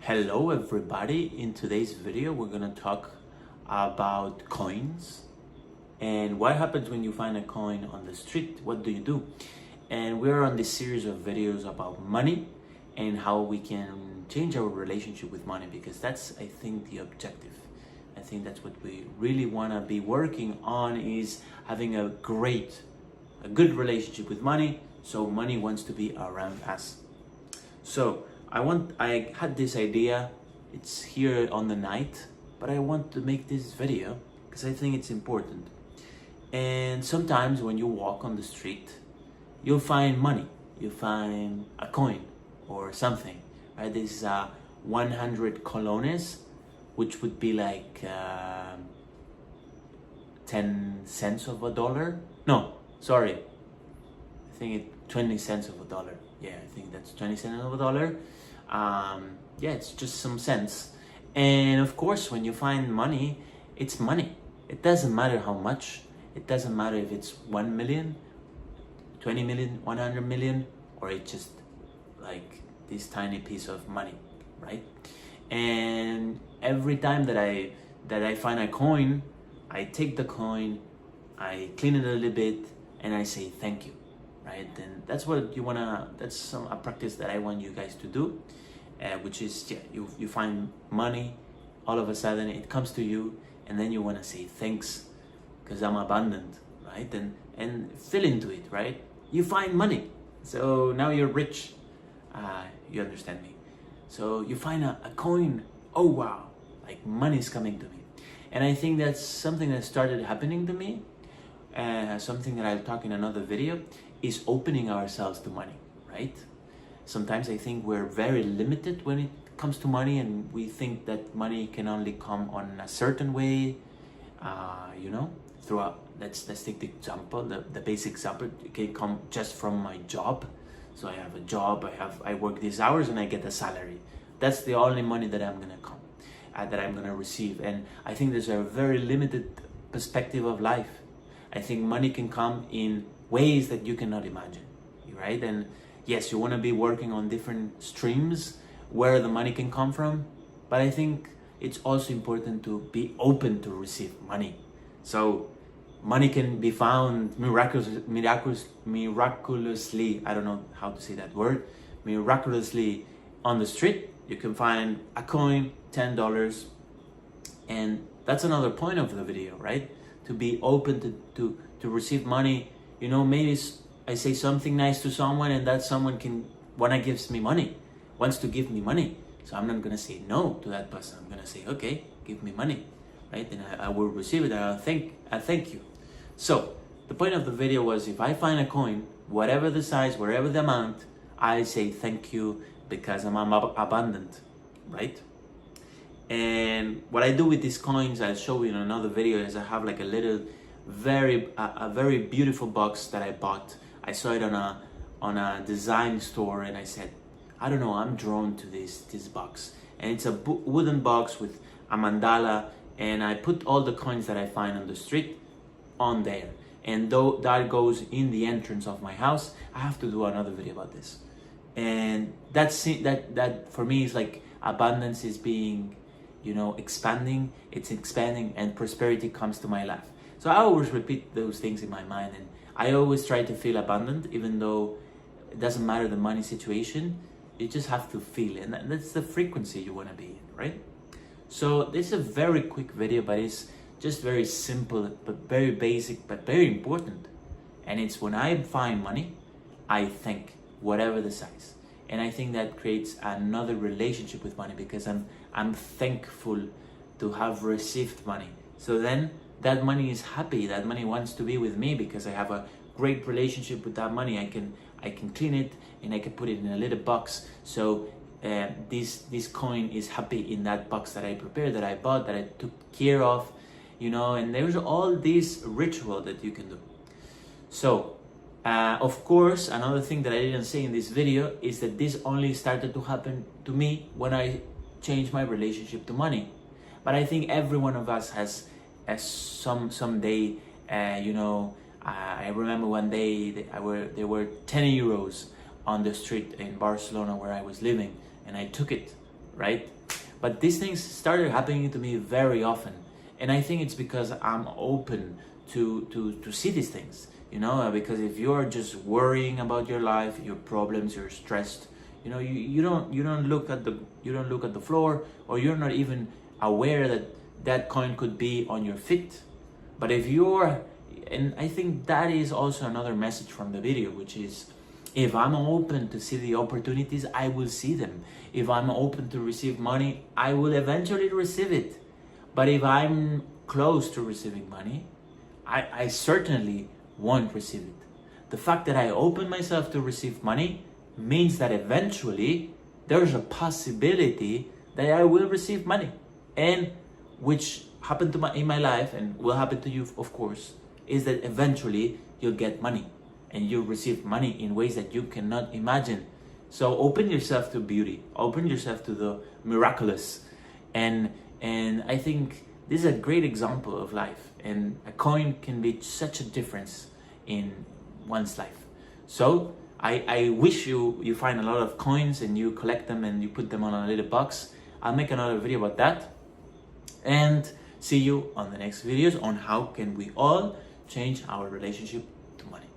Hello everybody, in today's video we're gonna talk about coins and what happens when you find a coin on the street. What do you do? And we're on this series of videos about money and how we can change our relationship with money, because that's, I think, the objective. I think that's what we really want to be working on, is having a good relationship with money, so money wants to be around us. So I had this idea, it's here on the night, but I want to make this video because I think it's important. And sometimes when you walk on the street, you'll find money, you find a coin or something, right? This is 100 colones, which would be like 10 cents of a dollar. No, sorry, I think it's 20 cents of a dollar. Yeah, I think that's 20 cents of a dollar. Yeah, it's just some cents. And of course, when you find money, it's money. It doesn't matter how much. It doesn't matter if it's 1 million, 20 million, 100 million, or it's just like this tiny piece of money, right? And every time that I find a coin, I take the coin, I clean it a little bit, and I say thank you, right? And that's what you wanna. That's a practice that I want you guys to do, which is, yeah, you find money, all of a sudden it comes to you, and then you wanna say thanks, because I'm abundant, right? And fill into it, right? You find money, so now you're rich. You understand me? So you find a coin. Oh wow, like money's coming to me. And I think that's something that started happening to me. Something that I'll talk in another video is opening ourselves to money, right? Sometimes I think we're very limited when it comes to money, and we think that money can only come on a certain way, throughout. Let's take the example, the basic example. It can come just from my job. So I have a job, I work these hours and I get a salary. That's the only money that I'm gonna receive. And I think there's a very limited perspective of life. I think money can come in ways that you cannot imagine, right? And yes, you want to be working on different streams where the money can come from, but I think it's also important to be open to receive money. So money can be found miraculously, I don't know how to say that word, miraculously on the street. You can find a coin, $10, and that's another point of the video, right? To be open to receive money. Maybe I say something nice to someone, and that someone wants to give me money. So I'm not gonna say no to that person. I'm gonna say, okay, give me money, right? And I will receive it, and I thank you. So the point of the video was, if I find a coin, whatever the size, whatever the amount, I say thank you, because I'm abundant, right? And what I do with these coins, I'll show you in another video, is I have like a little, a very beautiful box that I bought. I saw it on a design store, and I said, I don't know, I'm drawn to this box. And it's a wooden box with a mandala, and I put all the coins that I find on the street on there. And though that goes in the entrance of my house, I have to do another video about this. And that for me is like abundance is being, expanding. It's expanding, and prosperity comes to my life. So I always repeat those things in my mind, and I always try to feel abundant, even though it doesn't matter the money situation. You just have to feel it, and that's the frequency you want to be in, right? So this is a very quick video, but it's just very simple, but very basic, but very important. And it's, when I find money, I thank, whatever the size. And I think that creates another relationship with money, because I'm thankful to have received money. So then that money is happy, that money wants to be with me, because I have a great relationship with that money. I can clean it, and I can put it in a little box. So this coin is happy in that box that I prepared, that I bought, that I took care of, and there's all this ritual that you can do. So of course, another thing that I didn't say in this video is that this only started to happen to me when I changed my relationship to money. But I think every one of us has some day, I remember one day there were 10 euros on the street in Barcelona where I was living, and I took it, right? But these things started happening to me very often, and I think it's because I'm open to see these things, you know. Because if you're just worrying about your life, your problems, you're stressed, you know, you don't look at the floor, or you're not even aware that that coin could be on your feet. But if you're, and I think that is also another message from the video, which is, if I'm open to see the opportunities, I will see them. If I'm open to receive money, I will eventually receive it. But if I'm close to receiving money, I certainly won't receive it. The fact that I open myself to receive money means that eventually there's a possibility that I will receive money. And which happened to in my life, and will happen to you, of course, is that eventually you'll get money, and you'll receive money in ways that you cannot imagine. So open yourself to beauty, open yourself to the miraculous, and I think this is a great example of life, and a coin can be such a difference in one's life. So I wish you find a lot of coins and you collect them and you put them on a little box. I'll make another video about that, and see you on the next videos on how can we all change our relationship to money.